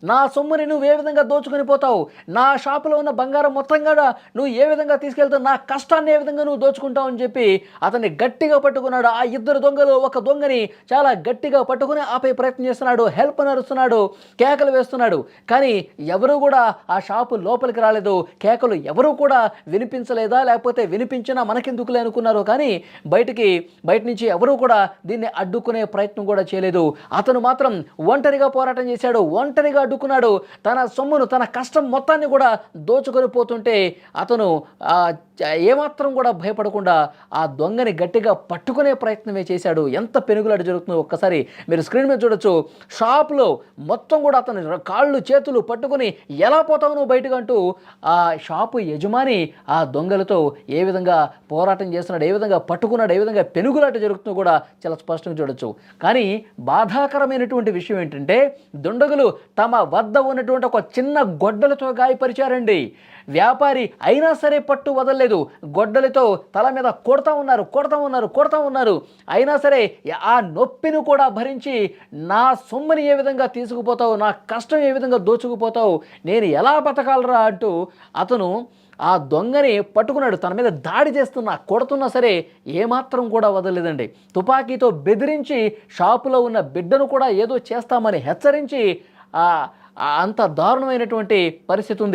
నా సొమ్ముని నువ్వు ఏ విధంగా దోచుకొని పోతావు, నా షాపులో ఉన్న బంగారం మొత్తం కూడా నువ్వు ఏ విధంగా తీసుకెళ్తావు, నా కష్టాన్ని ఏ విధంగా నువ్వు దోచుకుంటావు అని చెప్పి అతన్ని గట్టిగా పట్టుకున్నాడు. ఆ ఇద్దరు దొంగలు ఒక దొంగని చాలా గట్టిగా పట్టుకుని ఆపే ప్రయత్నం చేస్తున్నాడు, హెల్ప్ నరుస్తున్నాడు, కేకలు వేస్తున్నాడు. కానీ ఎవరు కూడా ఆ షాపు లోపలికి రాలేదు. కేకలు ఎవరు కూడా వినిపించలేదా, లేకపోతే వినిపించినా మనకెందుకులే అనుకున్నారు. కానీ బయట నుంచి ఎవరు కూడా దీన్ని అడ్డుకునే ప్రయత్నం కూడా చేయలేదు. అతను మాత్రం ఒంటరిగా పోరాటం చేశాడు, ఒంటరిగా అడ్డుకున్నాడు. తన సొమ్మును, తన కష్టం మొత్తాన్ని కూడా దోచుకొని పోతుంటే అతను ఏమాత్రం కూడా భయపడకుండా ఆ దొంగని గట్టిగా పట్టుకునే ప్రయత్నమే చేశాడు. ఎంత పెనుగులాట జరుగుతుందో ఒక్కసారి మీరు స్క్రీన్ మీద చూడొచ్చు. షాపులో మొత్తం కూడా అతని కాళ్ళు చేతులు పట్టుకుని ఎలా పోతావు నువ్వు బయటకు అంటూ ఆ షాపు యజమాని ఆ దొంగలతో ఏ విధంగా పోరాటం చేస్తున్నాడు, ఏ విధంగా పట్టుకున్నాడు, ఏ విధంగా పెనుగులాట జరుగుతుందో కూడా చాలా స్పష్టంగా చూడొచ్చు. కానీ బాధాకరమైనటువంటి విషయం ఏంటంటే దుండగులు తమ వద్ద ఉన్నటువంటి ఒక చిన్న గొడ్డలతో గాయపరిచారండి. వ్యాపారి అయినా సరే పట్టు వదలలేదు. గొడ్డలితో తల మీద కొడతా ఉన్నారు. అయినా సరే ఆ నొప్పిని కూడా భరించి నా సొమ్ముని ఏ విధంగా తీసుకుపోతావు, నా కష్టం ఏ విధంగా దోచుకుపోతావు, నేను ఎలా బతకాలరా అంటూ అతను ఆ దొంగని పట్టుకున్నాడు. తన మీద దాడి కొడుతున్నా సరే ఏమాత్రం కూడా వదలలేదండి. తుపాకీతో బెదిరించి షాపులో ఉన్న బిడ్డను కూడా ఏదో చేస్తామని హెచ్చరించి అంత దారుణమైనటువంటి పరిస్థితి ఉంది.